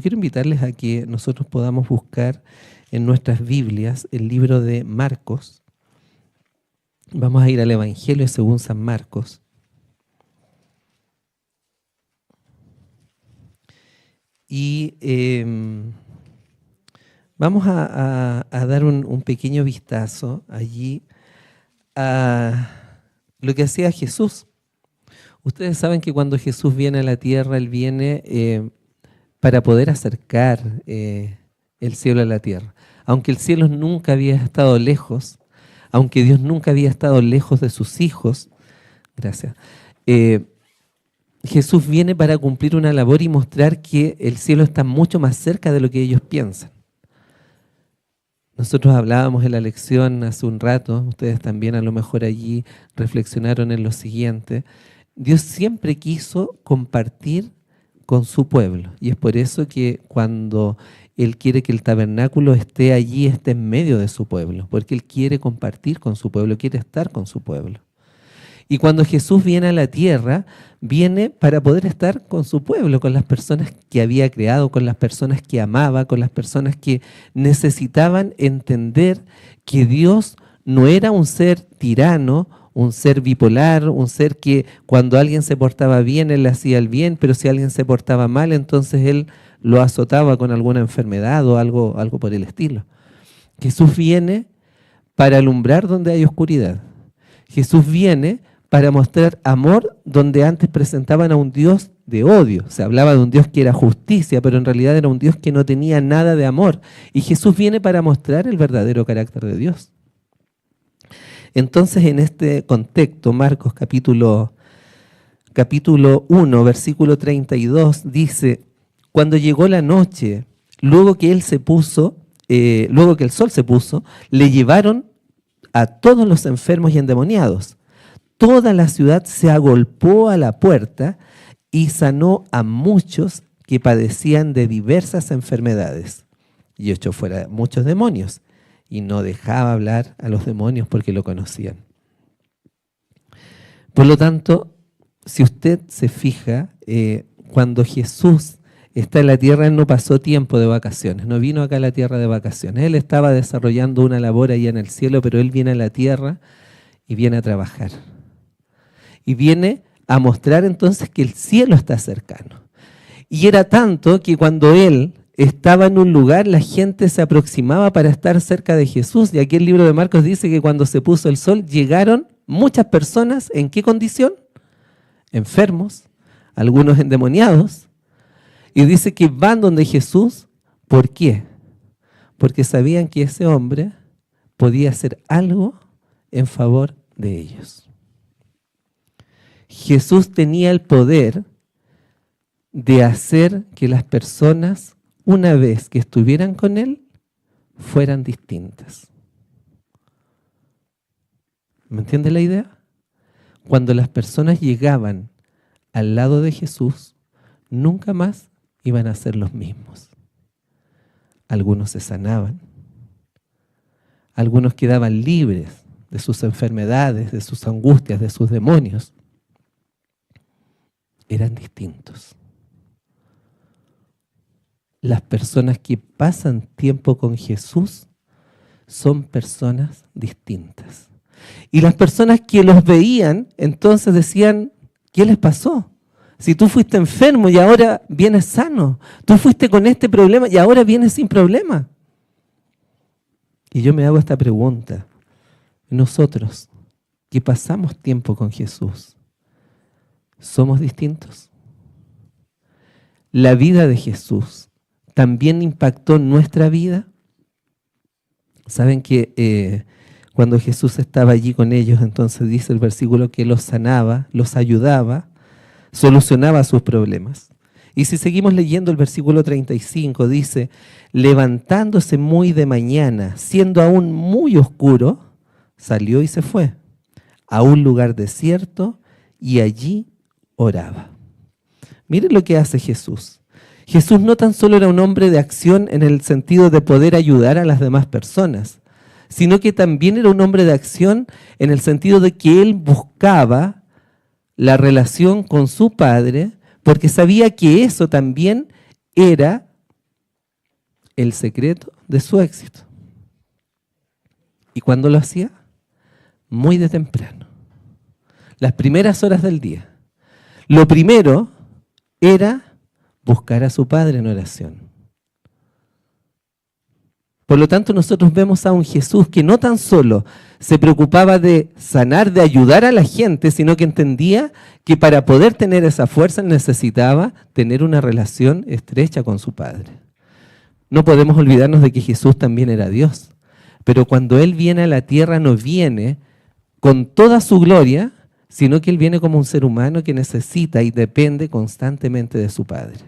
Quiero invitarles a que nosotros podamos buscar en nuestras Biblias el libro de Marcos. Vamos a ir al Evangelio según San Marcos. Y vamos a dar un pequeño vistazo allí a lo que hacía Jesús. Ustedes saben que cuando Jesús viene a la tierra, Él viene para poder acercar el cielo a la tierra. Aunque el cielo nunca había estado lejos, aunque Dios nunca había estado lejos de sus hijos, gracias, Jesús viene para cumplir una labor y mostrar que el cielo está mucho más cerca de lo que ellos piensan. Nosotros hablábamos en la lección hace un rato, ustedes también a lo mejor allí reflexionaron en lo siguiente. Dios siempre quiso compartir con su pueblo, y es por eso que cuando Él quiere que el tabernáculo esté allí, esté en medio de su pueblo, porque Él quiere compartir con su pueblo, quiere estar con su pueblo. Y cuando Jesús viene a la tierra, viene para poder estar con su pueblo, con las personas que había creado, con las personas que amaba, con las personas que necesitaban entender que Dios no era un ser tirano, un ser bipolar, un ser que cuando alguien se portaba bien, Él le hacía el bien, pero si alguien se portaba mal, entonces Él lo azotaba con alguna enfermedad o algo por el estilo. Jesús viene para alumbrar donde hay oscuridad. Jesús viene para mostrar amor donde antes presentaban a un Dios de odio. Se hablaba de un Dios que era justicia, pero en realidad era un Dios que no tenía nada de amor. Y Jesús viene para mostrar el verdadero carácter de Dios. Entonces, en este contexto, Marcos capítulo 1, versículo 32, dice: cuando llegó la noche, luego que el sol se puso, le llevaron a todos los enfermos y endemoniados. Toda la ciudad se agolpó a la puerta y sanó a muchos que padecían de diversas enfermedades. Y echó fuera muchos demonios. Y no dejaba hablar a los demonios porque lo conocían. Por lo tanto, si usted se fija, cuando Jesús está en la tierra, Él no pasó tiempo de vacaciones, no vino acá a la tierra de vacaciones. Él estaba desarrollando una labor allá en el cielo, pero Él viene a la tierra y viene a trabajar. Y viene a mostrar entonces que el cielo está cercano. Y era tanto que cuando Él estaba en un lugar, la gente se aproximaba para estar cerca de Jesús. Y aquí el libro de Marcos dice que cuando se puso el sol, llegaron muchas personas, ¿en qué condición? Enfermos, algunos endemoniados. Y dice que van donde Jesús. ¿Por qué? Porque sabían que ese hombre podía hacer algo en favor de ellos. Jesús tenía el poder de hacer que las personas, una vez que estuvieran con Él, fueran distintas. ¿Me entiende la idea? Cuando las personas llegaban al lado de Jesús, nunca más iban a ser los mismos. Algunos se sanaban, algunos quedaban libres de sus enfermedades, de sus angustias, de sus demonios. Eran distintos. Las personas que pasan tiempo con Jesús son personas distintas. Y las personas que los veían, entonces decían: ¿qué les pasó? Si tú fuiste enfermo y ahora vienes sano. Tú fuiste con este problema y ahora vienes sin problema. Y yo me hago esta pregunta. Nosotros, que pasamos tiempo con Jesús, ¿somos distintos? La vida de Jesús también impactó nuestra vida. Saben que cuando Jesús estaba allí con ellos, entonces dice el versículo que los sanaba, los ayudaba, solucionaba sus problemas. Y si seguimos leyendo el versículo 35, dice: levantándose muy de mañana, siendo aún muy oscuro, salió y se fue a un lugar desierto y allí oraba. Miren lo que hace Jesús. Jesús no tan solo era un hombre de acción en el sentido de poder ayudar a las demás personas, sino que también era un hombre de acción en el sentido de que Él buscaba la relación con su Padre, porque sabía que eso también era el secreto de su éxito. ¿Y cuándo lo hacía? Muy de temprano. Las primeras horas del día. Lo primero era buscar a su Padre en oración. Por lo tanto, nosotros vemos a un Jesús que no tan solo se preocupaba de sanar, de ayudar a la gente, sino que entendía que para poder tener esa fuerza necesitaba tener una relación estrecha con su Padre. No podemos olvidarnos de que Jesús también era Dios, pero cuando Él viene a la tierra no viene con toda su gloria, sino que Él viene como un ser humano que necesita y depende constantemente de su Padre.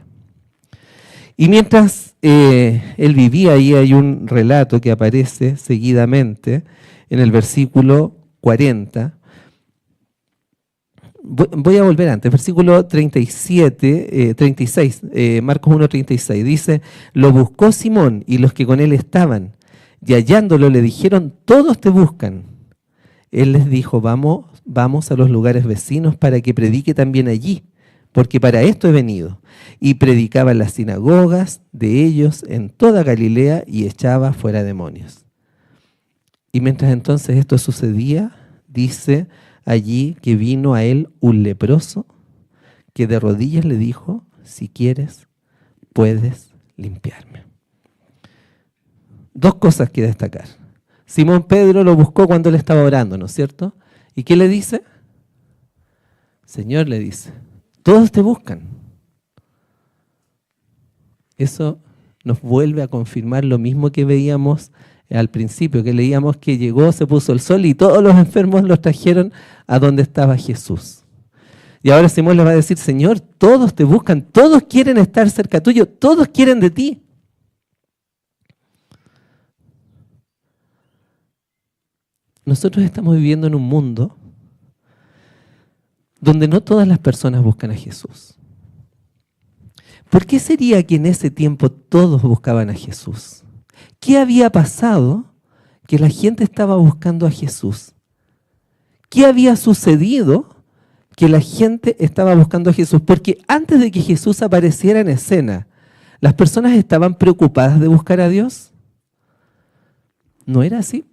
Y mientras Él vivía ahí, hay un relato que aparece seguidamente en el versículo 40. Voy a volver antes, versículo 36, Marcos 1:36, dice: lo buscó Simón y los que con él estaban, y hallándolo le dijeron: todos te buscan. Él les dijo: vamos a los lugares vecinos para que predique también allí, porque para esto he venido. Y predicaba en las sinagogas de ellos en toda Galilea y echaba fuera demonios. Y mientras entonces esto sucedía, dice allí que vino a él un leproso que de rodillas le dijo: si quieres, puedes limpiarme. Dos cosas que destacar. Simón Pedro lo buscó cuando él estaba orando, ¿no es cierto? ¿Y qué le dice? Señor, le dice, todos te buscan. Eso nos vuelve a confirmar lo mismo que veíamos al principio, que leíamos que llegó, se puso el sol y todos los enfermos los trajeron a donde estaba Jesús. Y ahora Simón le va a decir: Señor, todos te buscan, todos quieren estar cerca tuyo, todos quieren de ti. Nosotros estamos viviendo en un mundo donde no todas las personas buscan a Jesús. ¿Por qué sería que en ese tiempo todos buscaban a Jesús? ¿Qué había pasado que la gente estaba buscando a Jesús? ¿Qué había sucedido que la gente estaba buscando a Jesús? Porque antes de que Jesús apareciera en escena, ¿las personas estaban preocupadas de buscar a Dios? No era así.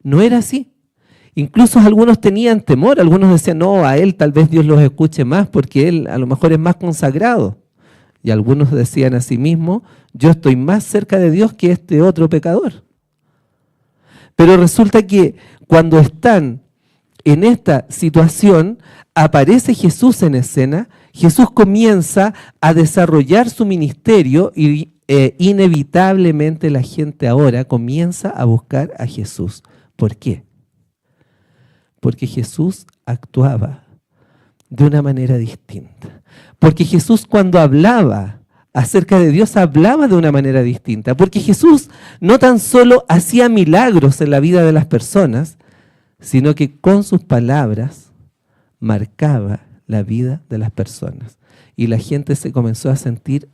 No era así. Incluso algunos tenían temor, algunos decían: no, a él tal vez Dios los escuche más porque él a lo mejor es más consagrado. Y algunos decían a sí mismos: yo estoy más cerca de Dios que este otro pecador. Pero resulta que cuando están en esta situación, aparece Jesús en escena, Jesús comienza a desarrollar su ministerio y inevitablemente la gente ahora comienza a buscar a Jesús. ¿Por qué? Porque Jesús actuaba de una manera distinta. Porque Jesús, cuando hablaba acerca de Dios, hablaba de una manera distinta. Porque Jesús no tan solo hacía milagros en la vida de las personas, sino que con sus palabras marcaba la vida de las personas. Y la gente se comenzó a sentir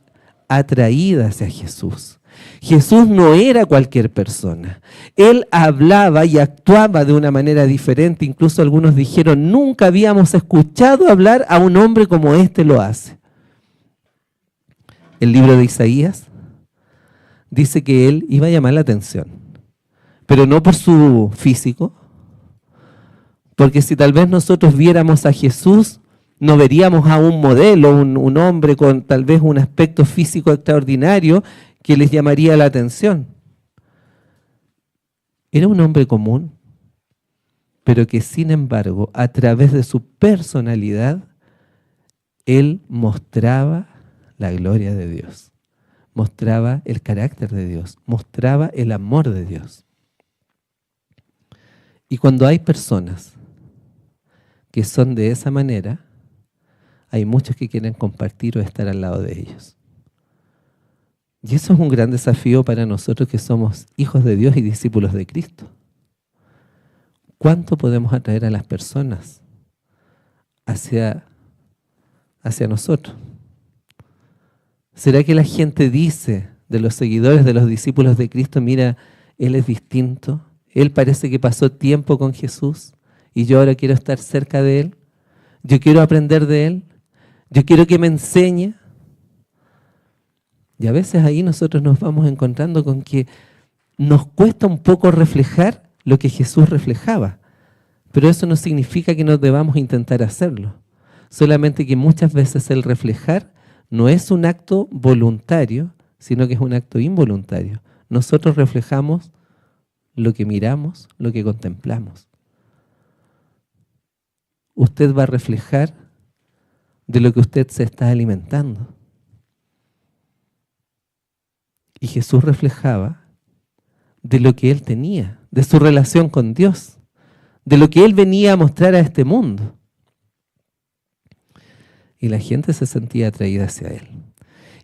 atraída hacia Jesús. Jesús no era cualquier persona. Él hablaba y actuaba de una manera diferente. Incluso algunos dijeron: nunca habíamos escuchado hablar a un hombre como este lo hace. El libro de Isaías dice que él iba a llamar la atención, pero no por su físico, porque si tal vez nosotros viéramos a Jesús, no veríamos a un modelo, un hombre con tal vez un aspecto físico extraordinario que les llamaría la atención. Era un hombre común, pero que sin embargo, a través de su personalidad, él mostraba la gloria de Dios, mostraba el carácter de Dios, mostraba el amor de Dios. Y cuando hay personas que son de esa manera, hay muchos que quieren compartir o estar al lado de ellos. Y eso es un gran desafío para nosotros que somos hijos de Dios y discípulos de Cristo. ¿Cuánto podemos atraer a las personas hacia nosotros? ¿Será que la gente dice de los seguidores, de los discípulos de Cristo: mira, él es distinto, él parece que pasó tiempo con Jesús y yo ahora quiero estar cerca de él, yo quiero aprender de él, yo quiero que me enseñe? Y a veces ahí nosotros nos vamos encontrando con que nos cuesta un poco reflejar lo que Jesús reflejaba. Pero eso no significa que no debamos intentar hacerlo. Solamente que muchas veces el reflejar no es un acto voluntario, sino que es un acto involuntario. Nosotros reflejamos lo que miramos, lo que contemplamos. Usted va a reflejar de lo que usted se está alimentando. Y Jesús reflejaba de lo que él tenía, de su relación con Dios, de lo que él venía a mostrar a este mundo. Y la gente se sentía atraída hacia él.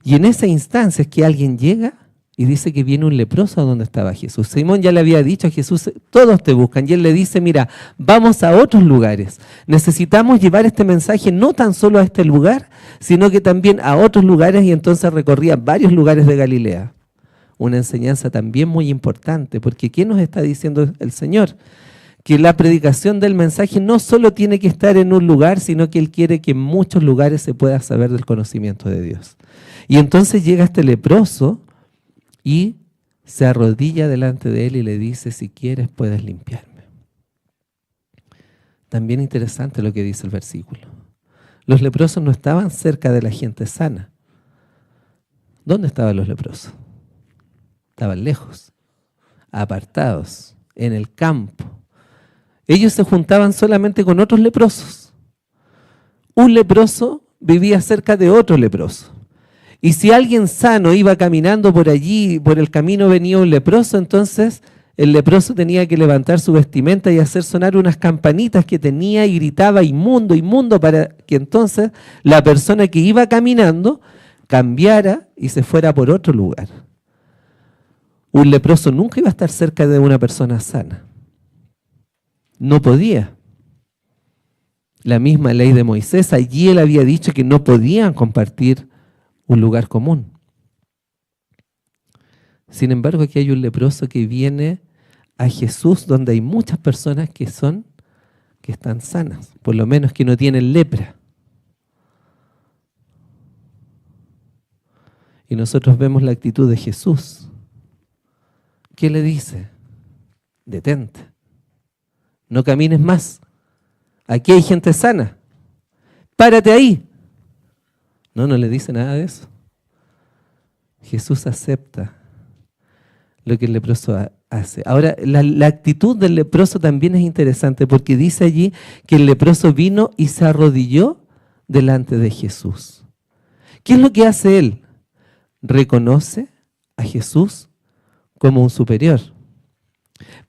Y en esa instancia es que alguien llega y dice que viene un leproso a donde estaba Jesús. Simón ya le había dicho a Jesús, todos te buscan. Y él le dice, mira, vamos a otros lugares. Necesitamos llevar este mensaje no tan solo a este lugar, sino que también a otros lugares. Y entonces recorría varios lugares de Galilea. Una enseñanza también muy importante, porque ¿qué nos está diciendo el Señor? Que la predicación del mensaje no solo tiene que estar en un lugar, sino que Él quiere que en muchos lugares se pueda saber del conocimiento de Dios. Y entonces llega este leproso y se arrodilla delante de Él y le dice, si quieres puedes limpiarme. También interesante lo que dice el versículo. Los leprosos no estaban cerca de la gente sana. ¿Dónde estaban los leprosos? Estaban lejos, apartados, en el campo. Ellos se juntaban solamente con otros leprosos. Un leproso vivía cerca de otro leproso. Y si alguien sano iba caminando por allí, por el camino venía un leproso, entonces el leproso tenía que levantar su vestimenta y hacer sonar unas campanitas que tenía y gritaba inmundo, inmundo, para que entonces la persona que iba caminando cambiara y se fuera por otro lugar. Un leproso nunca iba a estar cerca de una persona sana. No podía. La misma ley de Moisés, allí él había dicho que no podían compartir un lugar común. Sin embargo, aquí hay un leproso que viene a Jesús donde hay muchas personas que están sanas, por lo menos que no tienen lepra. Y nosotros vemos la actitud de Jesús. ¿Qué le dice? Detente. No camines más. Aquí hay gente sana. Párate ahí. No le dice nada de eso. Jesús acepta lo que el leproso hace. Ahora, la actitud del leproso también es interesante porque dice allí que el leproso vino y se arrodilló delante de Jesús. ¿Qué es lo que hace él? Reconoce a Jesús como un superior.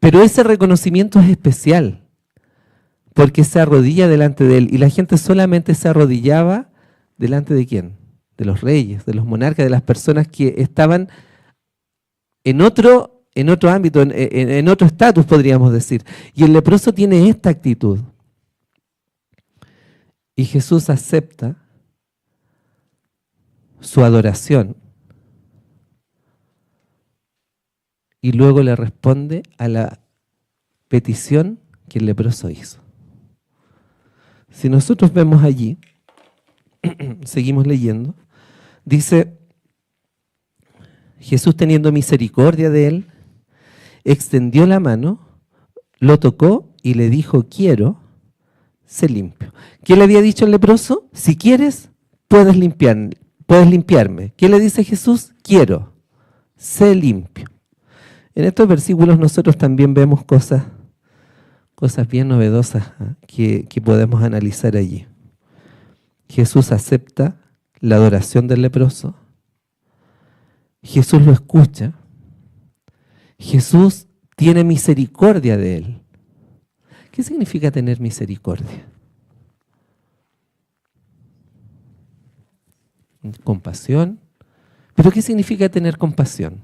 Pero ese reconocimiento es especial porque se arrodilla delante de él y la gente solamente se arrodillaba delante de ¿quién? De los reyes, de los monarcas, de las personas que estaban en otro ámbito, en otro estatus, podríamos decir. Y el leproso tiene esta actitud. Y Jesús acepta su adoración y luego le responde a la petición que el leproso hizo. Si nosotros vemos allí, seguimos leyendo, dice, Jesús teniendo misericordia de él, extendió la mano, lo tocó y le dijo, quiero, sé limpio. ¿Qué le había dicho el leproso? Si quieres, puedes limpiarme. ¿Qué le dice Jesús? Quiero, sé limpio. En estos versículos nosotros también vemos cosas bien novedosas que podemos analizar allí. Jesús acepta la adoración del leproso. Jesús lo escucha. Jesús tiene misericordia de él. ¿Qué significa tener misericordia? Compasión. ¿Pero qué significa tener compasión?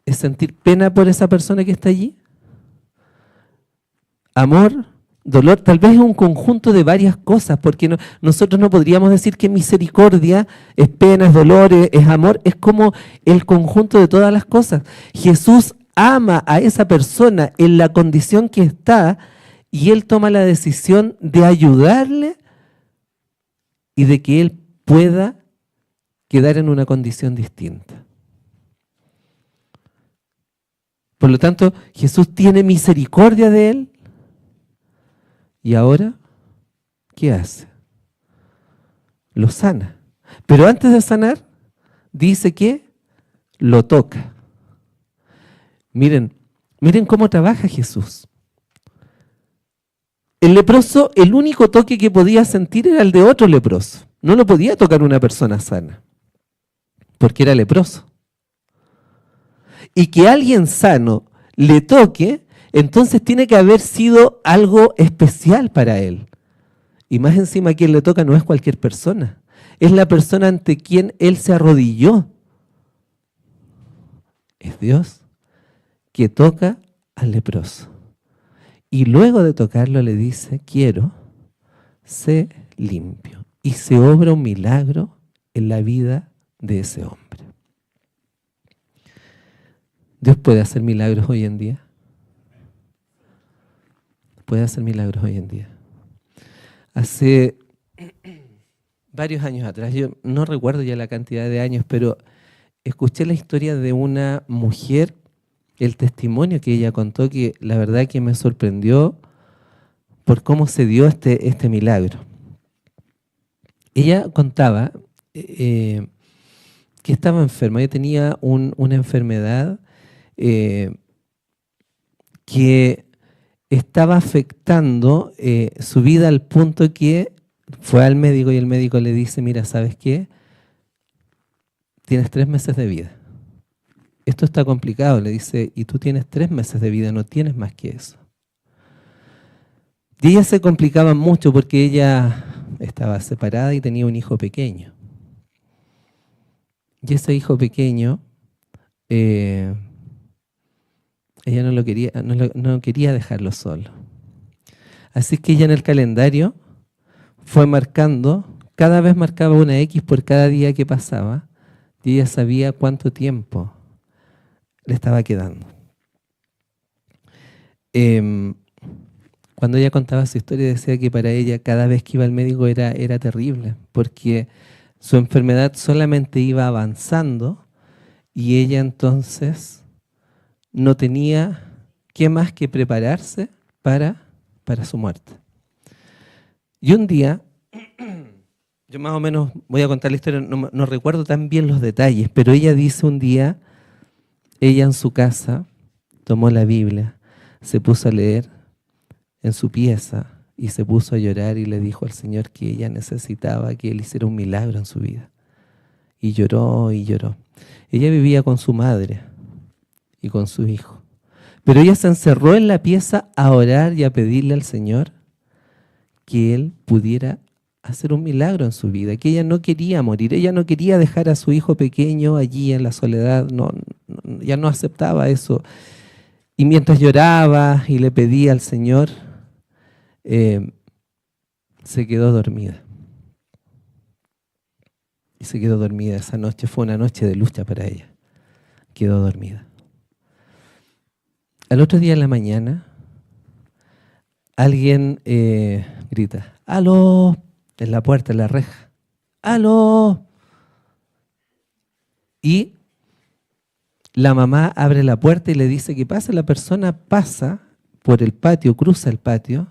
¿Es sentir pena por esa persona que está allí? Amor, dolor, tal vez es un conjunto de varias cosas, porque nosotros no podríamos decir que misericordia es pena, es dolor, es amor, es como el conjunto de todas las cosas. Jesús ama a esa persona en la condición que está y Él toma la decisión de ayudarle y de que Él pueda quedar en una condición distinta. Por lo tanto, Jesús tiene misericordia de él. ¿Y ahora qué hace? Lo sana. Pero antes de sanar, dice que lo toca. Miren cómo trabaja Jesús. El leproso, el único toque que podía sentir era el de otro leproso. No lo podía tocar una persona sana, porque era leproso. Y que alguien sano le toque, entonces tiene que haber sido algo especial para él. Y más encima, quien le toca no es cualquier persona, es la persona ante quien él se arrodilló. Es Dios que toca al leproso. Y luego de tocarlo le dice, quiero, sé limpio. Y se obra un milagro en la vida de ese hombre. ¿Dios puede hacer milagros hoy en día? Puede hacer milagros hoy en día. Hace varios años atrás, yo no recuerdo ya la cantidad de años, pero escuché la historia de una mujer, el testimonio que ella contó, que la verdad que me sorprendió por cómo se dio este milagro. Ella contaba que estaba enferma, ella tenía una enfermedad que estaba afectando su vida al punto que fue al médico y el médico le dice, mira, ¿sabes qué? Tienes 3 meses de vida. Esto está complicado, le dice, y tú tienes 3 meses de vida, no tienes más que eso. Y ella se complicaba mucho porque ella estaba separada y tenía un hijo pequeño. Y ese hijo pequeño, ella no quería dejarlo solo. Así que ella en el calendario fue marcando, cada vez marcaba una X por cada día que pasaba, y ella sabía cuánto tiempo le estaba quedando. Cuando ella contaba su historia decía que para ella cada vez que iba al médico era terrible, porque su enfermedad solamente iba avanzando y ella entonces no tenía qué más que prepararse para su muerte. Y un día, yo más o menos voy a contar la historia, no recuerdo tan bien los detalles, pero ella dice un día, ella en su casa tomó la Biblia, se puso a leer en su pieza y se puso a llorar y le dijo al Señor que ella necesitaba que Él hiciera un milagro en su vida. Y lloró y lloró. Ella vivía con su madre y con su hijo. Pero ella se encerró en la pieza a orar y a pedirle al Señor que Él pudiera hacer un milagro en su vida, que ella no quería morir, ella no quería dejar a su hijo pequeño allí en la soledad, ya no aceptaba eso. Y mientras lloraba y le pedía al Señor, se quedó dormida. Y se quedó dormida esa noche, fue una noche de lucha para ella. Quedó dormida. Al otro día en la mañana, alguien grita, ¡aló! En la puerta, en la reja. ¡Aló! Y la mamá abre la puerta y le dice que pasa. La persona pasa por el patio, cruza el patio,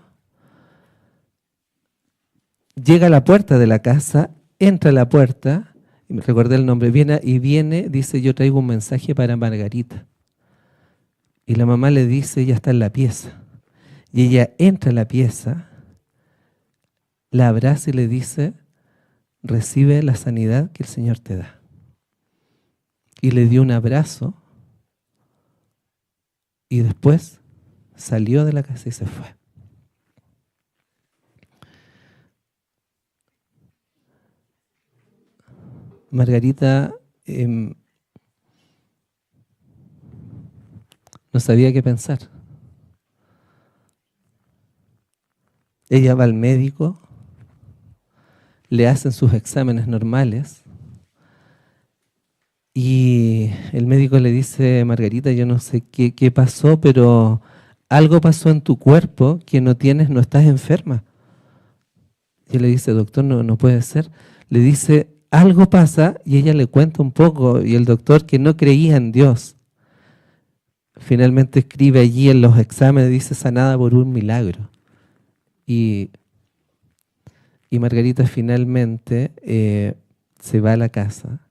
llega a la puerta de la casa, entra a la puerta, y me recordé el nombre, viene, dice, yo traigo un mensaje para Margarita. Y la mamá le dice, ella está en la pieza. Y ella entra a la pieza, la abraza y le dice, recibe la sanidad que el Señor te da. Y le dio un abrazo y después salió de la casa y se fue. Margarita no sabía qué pensar. Ella va al médico, le hacen sus exámenes normales y el médico le dice, Margarita, yo no sé qué pasó, pero algo pasó en tu cuerpo que no estás enferma. Y él le dice, doctor, no puede ser. Le dice, algo pasa y ella le cuenta un poco, y el doctor, que no creía en Dios, finalmente escribe allí en los exámenes, dice sanada por un milagro. Y Margarita finalmente se va a la casa,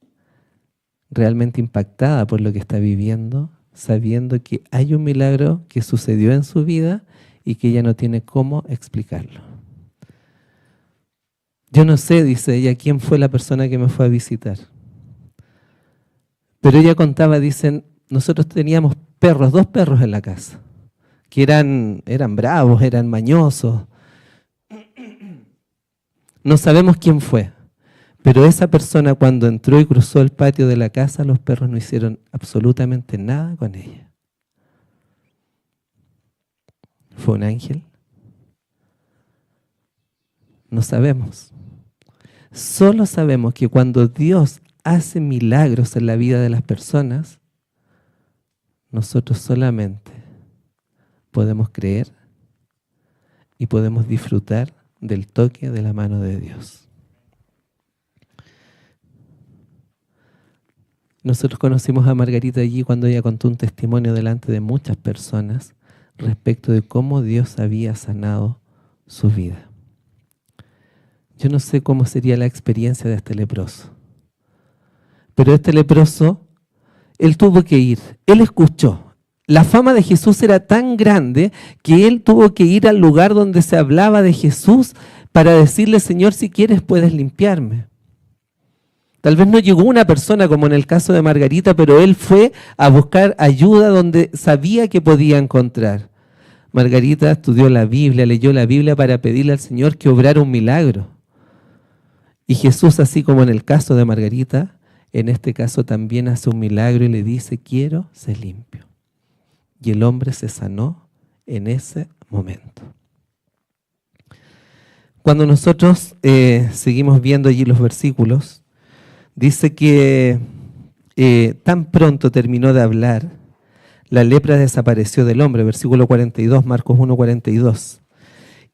realmente impactada por lo que está viviendo, sabiendo que hay un milagro que sucedió en su vida y que ella no tiene cómo explicarlo. Yo no sé, dice ella, quién fue la persona que me fue a visitar. Pero ella contaba, dicen, nosotros teníamos perros, 2 perros en la casa, que eran bravos, eran mañosos. No sabemos quién fue, pero esa persona cuando entró y cruzó el patio de la casa, los perros no hicieron absolutamente nada con ella. ¿Fue un ángel? No sabemos. Solo sabemos que cuando Dios hace milagros en la vida de las personas, nosotros solamente podemos creer y podemos disfrutar del toque de la mano de Dios. Nosotros conocimos a Margarita allí cuando ella contó un testimonio delante de muchas personas respecto de cómo Dios había sanado su vida. Yo no sé cómo sería la experiencia de este leproso, pero este leproso, él tuvo que ir, él escuchó. La fama de Jesús era tan grande que él tuvo que ir al lugar donde se hablaba de Jesús para decirle, Señor, si quieres puedes limpiarme. Tal vez no llegó una persona como en el caso de Margarita, pero él fue a buscar ayuda donde sabía que podía encontrar. Margarita estudió la Biblia, leyó la Biblia para pedirle al Señor que obrara un milagro. Y Jesús, así como en el caso de Margarita, en este caso también hace un milagro y le dice, quiero ser limpio. Y el hombre se sanó en ese momento. Cuando nosotros seguimos viendo allí los versículos, dice que tan pronto terminó de hablar, la lepra desapareció del hombre, versículo 42, Marcos 1:42,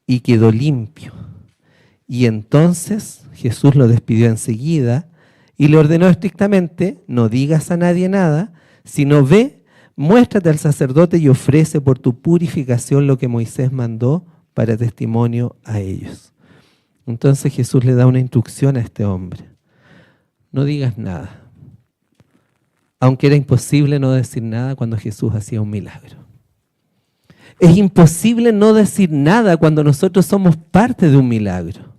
y quedó limpio. Y entonces Jesús lo despidió enseguida y le ordenó estrictamente, no digas a nadie nada, sino ve, muéstrate al sacerdote y ofrece por tu purificación lo que Moisés mandó para testimonio a ellos. Entonces Jesús le da una instrucción a este hombre. No digas nada. Aunque era imposible no decir nada cuando Jesús hacía un milagro. Es imposible no decir nada cuando nosotros somos parte de un milagro.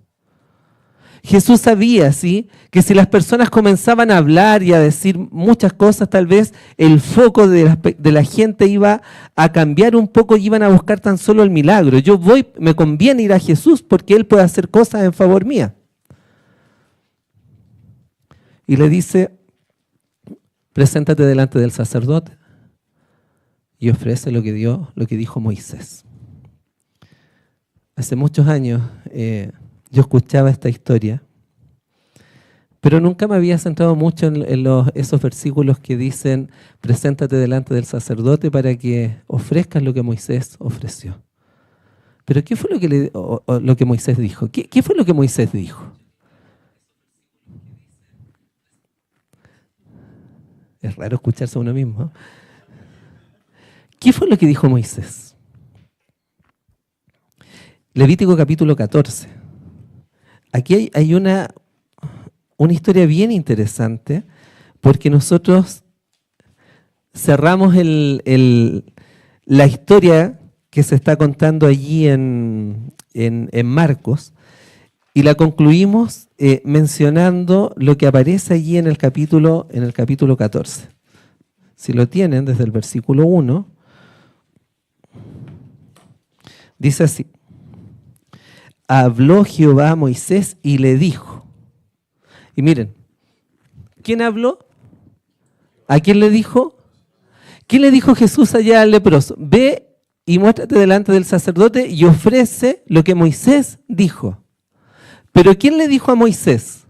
Jesús sabía, ¿sí?, que si las personas comenzaban a hablar y a decir muchas cosas, tal vez el foco de la gente iba a cambiar un poco y iban a buscar tan solo el milagro. Yo voy, me conviene ir a Jesús porque Él puede hacer cosas en favor mía. Y le dice, preséntate delante del sacerdote y ofrece lo que dijo Moisés. Hace muchos años yo escuchaba esta historia, pero nunca me había centrado mucho en esos versículos que dicen, preséntate delante del sacerdote para que ofrezcas lo que Moisés ofreció. Pero ¿qué fue lo que Moisés dijo? ¿Qué fue lo que Moisés dijo? Es raro escucharse a uno mismo, ¿no? ¿Qué fue lo que dijo Moisés? Levítico capítulo 14. Aquí hay una historia bien interesante, porque nosotros cerramos la historia que se está contando allí en Marcos y la concluimos mencionando lo que aparece allí en el capítulo 14. Si lo tienen, desde el versículo 1, dice así. Habló Jehová a Moisés y le dijo. Y miren, ¿quién habló? ¿A quién le dijo? ¿Qué le dijo Jesús allá al leproso? Ve y muéstrate delante del sacerdote y ofrece lo que Moisés dijo. Pero ¿quién le dijo a Moisés?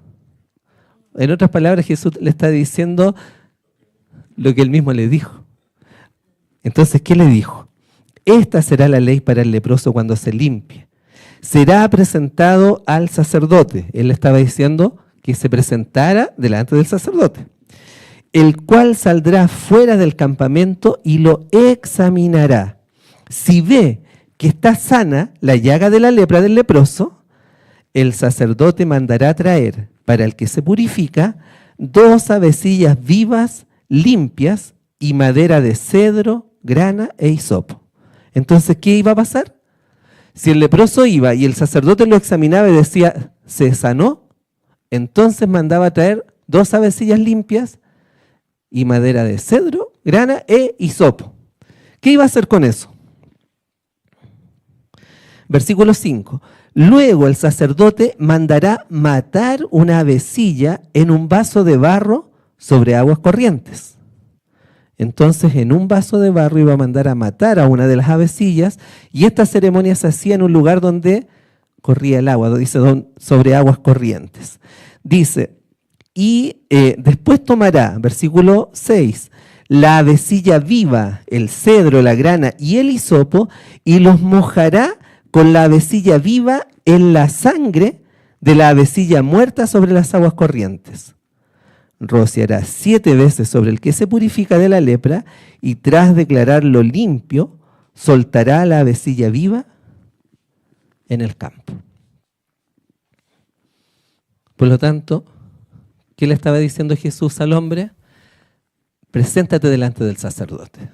En otras palabras, Jesús le está diciendo lo que él mismo le dijo. Entonces, ¿qué le dijo? Esta será la ley para el leproso cuando se limpie. Será presentado al sacerdote. Él le estaba diciendo que se presentara delante del sacerdote, el cual saldrá fuera del campamento y lo examinará. Si ve que está sana la llaga de la lepra del leproso, el sacerdote mandará traer para el que se purifica 2 avecillas vivas, limpias, y madera de cedro, grana e hisopo. Entonces, ¿qué iba a pasar? Si el leproso iba y el sacerdote lo examinaba y decía, ¿se sanó? Entonces mandaba traer 2 avecillas limpias y madera de cedro, grana e hisopo. ¿Qué iba a hacer con eso? Versículo 5. Luego el sacerdote mandará matar una avecilla en un vaso de barro sobre aguas corrientes. Entonces, en un vaso de barro iba a mandar a matar a una de las avecillas, y esta ceremonia se hacía en un lugar donde corría el agua, dice sobre aguas corrientes. Dice, y después tomará, versículo 6, la avecilla viva, el cedro, la grana y el hisopo, y los mojará con la avecilla viva en la sangre de la avecilla muerta sobre las aguas corrientes. Rociará 7 veces sobre el que se purifica de la lepra, y tras declararlo limpio, soltará la avecilla viva en el campo. Por lo tanto, ¿qué le estaba diciendo Jesús al hombre? Preséntate delante del sacerdote.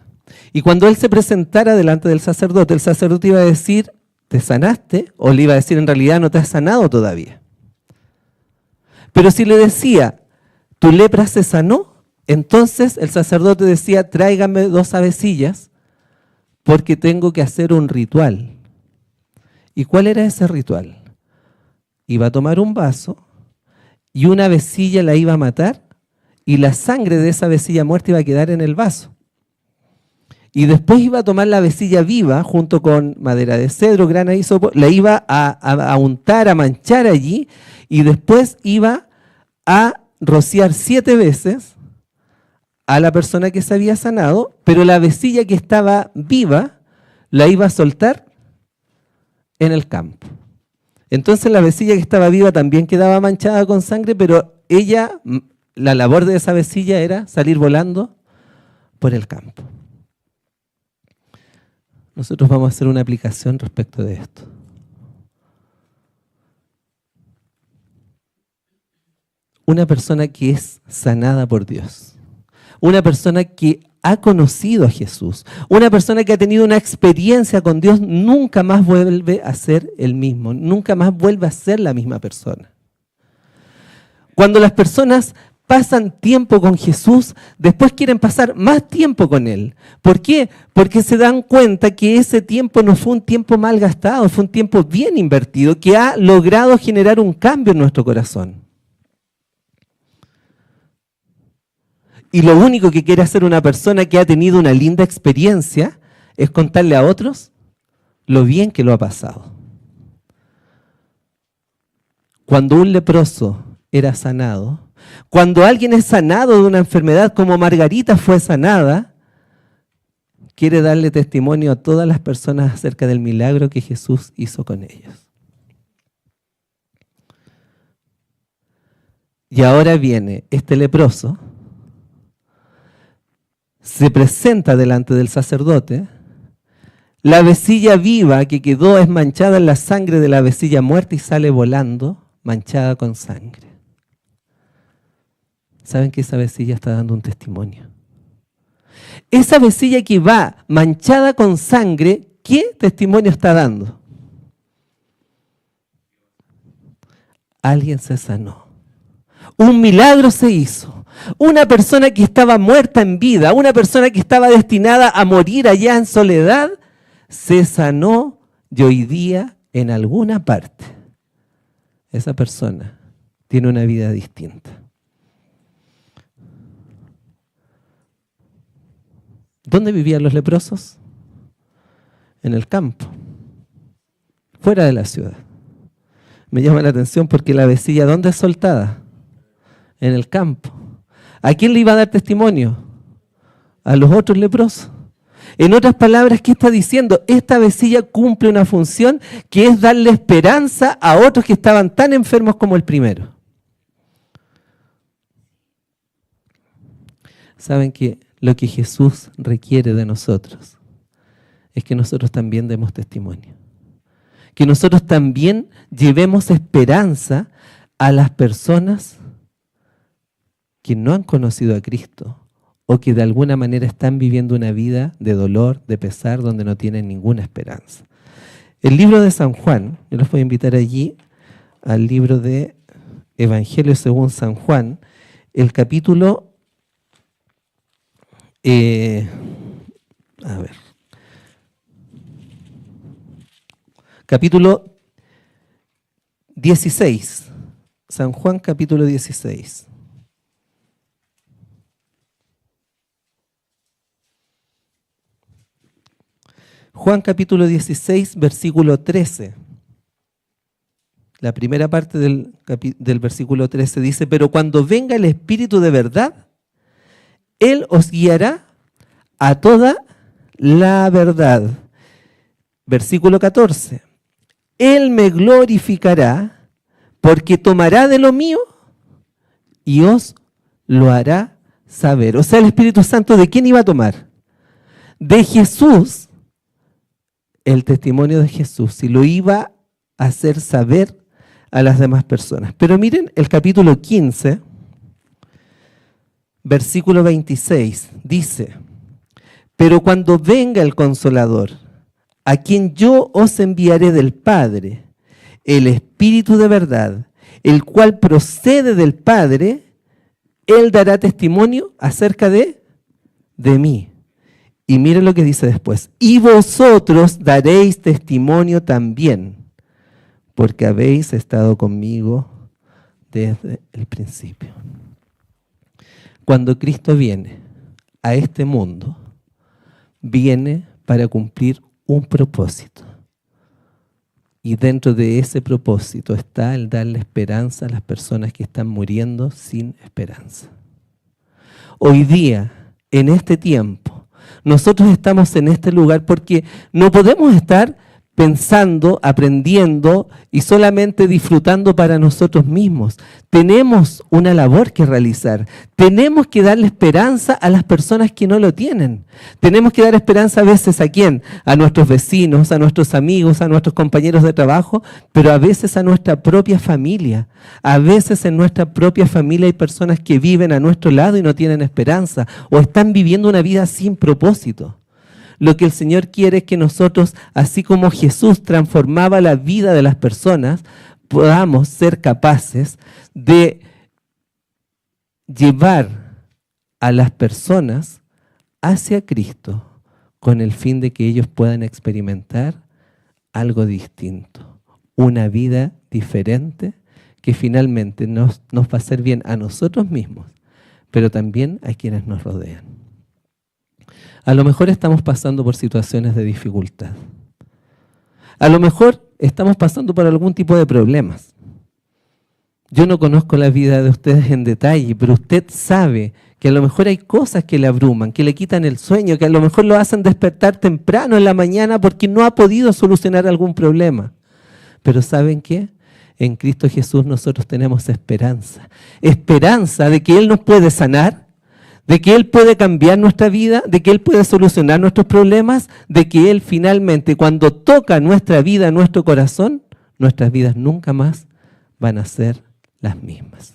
Y cuando él se presentara delante del sacerdote, el sacerdote iba a decir, ¿te sanaste? O le iba a decir, en realidad no te has sanado todavía. Pero si le decía, tu lepra se sanó, entonces el sacerdote decía, tráigame 2 avecillas porque tengo que hacer un ritual. ¿Y cuál era ese ritual? Iba a tomar un vaso y una avecilla la iba a matar, y la sangre de esa avecilla muerta iba a quedar en el vaso. Y después iba a tomar la avecilla viva junto con madera de cedro, grana y hisopo, la iba a untar, a manchar allí, y después iba a rociar 7 veces a la persona que se había sanado, pero la avecilla que estaba viva la iba a soltar en el campo. Entonces la avecilla que estaba viva también quedaba manchada con sangre, pero ella, la labor de esa avecilla era salir volando por el campo. Nosotros vamos a hacer una aplicación respecto de esto. Una persona que es sanada por Dios, una persona que ha conocido a Jesús, una persona que ha tenido una experiencia con Dios, nunca más vuelve a ser el mismo, nunca más vuelve a ser la misma persona. Cuando las personas pasan tiempo con Jesús, después quieren pasar más tiempo con Él. ¿Por qué? Porque se dan cuenta que ese tiempo no fue un tiempo mal gastado, fue un tiempo bien invertido, que ha logrado generar un cambio en nuestro corazón. Y lo único que quiere hacer una persona que ha tenido una linda experiencia es contarle a otros lo bien que lo ha pasado. Cuando un leproso era sanado, cuando alguien es sanado de una enfermedad como Margarita fue sanada, quiere darle testimonio a todas las personas acerca del milagro que Jesús hizo con ellos. Y ahora viene este leproso, se presenta delante del sacerdote, la avecilla viva que quedó es manchada en la sangre de la avecilla muerta y sale volando manchada con sangre. ¿Saben que esa avecilla está dando un testimonio? Esa avecilla que va manchada con sangre, ¿qué testimonio está dando? Alguien se sanó. Un milagro se hizo. Una persona que estaba muerta en vida, una persona que estaba destinada a morir allá en soledad, se sanó y hoy día en alguna parte esa persona tiene una vida distinta. ¿Dónde vivían los leprosos? En el campo, fuera de la ciudad. Me llama la atención porque la avecilla, ¿dónde es soltada? En el campo. ¿A quién le iba a dar testimonio? A los otros leprosos. En otras palabras, ¿qué está diciendo? Esta avecilla cumple una función que es darle esperanza a otros que estaban tan enfermos como el primero. Saben que lo que Jesús requiere de nosotros es que nosotros también demos testimonio. Que nosotros también llevemos esperanza a las personas que no han conocido a Cristo o que de alguna manera están viviendo una vida de dolor, de pesar, donde no tienen ninguna esperanza. El libro de San Juan, yo los voy a invitar allí al libro de Evangelio según San Juan, el capítulo, capítulo 16, San Juan capítulo 16. Juan capítulo 16, versículo 13. La primera parte del versículo 13 dice, pero cuando venga el Espíritu de verdad, Él os guiará a toda la verdad. Versículo 14, Él me glorificará porque tomará de lo mío y os lo hará saber. O sea, el Espíritu Santo, ¿de quién iba a tomar? De Jesús, el testimonio de Jesús, y lo iba a hacer saber a las demás personas. Pero miren el capítulo 15, versículo 26, dice, pero cuando venga el Consolador, a quien yo os enviaré del Padre, el Espíritu de verdad, el cual procede del Padre, Él dará testimonio acerca de mí. Y miren lo que dice después. Y vosotros daréis testimonio también, porque habéis estado conmigo desde el principio. Cuando Cristo viene a este mundo, viene para cumplir un propósito. Y dentro de ese propósito está el darle esperanza a las personas que están muriendo sin esperanza. Hoy día, en este tiempo, nosotros estamos en este lugar porque no podemos estar pensando, aprendiendo y solamente disfrutando para nosotros mismos. Tenemos una labor que realizar. Tenemos que darle esperanza a las personas que no lo tienen. Tenemos que dar esperanza a veces ¿a quién? A nuestros vecinos, a nuestros amigos, a nuestros compañeros de trabajo, pero a veces a nuestra propia familia. A veces en nuestra propia familia hay personas que viven a nuestro lado y no tienen esperanza o están viviendo una vida sin propósito. Lo que el Señor quiere es que nosotros, así como Jesús transformaba la vida de las personas, podamos ser capaces de llevar a las personas hacia Cristo con el fin de que ellos puedan experimentar algo distinto, una vida diferente que finalmente nos va a hacer bien a nosotros mismos, pero también a quienes nos rodean. A lo mejor estamos pasando por situaciones de dificultad. A lo mejor estamos pasando por algún tipo de problemas. Yo no conozco la vida de ustedes en detalle, pero usted sabe que a lo mejor hay cosas que le abruman, que le quitan el sueño, que a lo mejor lo hacen despertar temprano en la mañana porque no ha podido solucionar algún problema. Pero ¿saben qué? En Cristo Jesús nosotros tenemos esperanza. Esperanza de que Él nos puede sanar, de que Él puede cambiar nuestra vida, de que Él puede solucionar nuestros problemas, de que Él finalmente, cuando toca nuestra vida, nuestro corazón, nuestras vidas nunca más van a ser las mismas.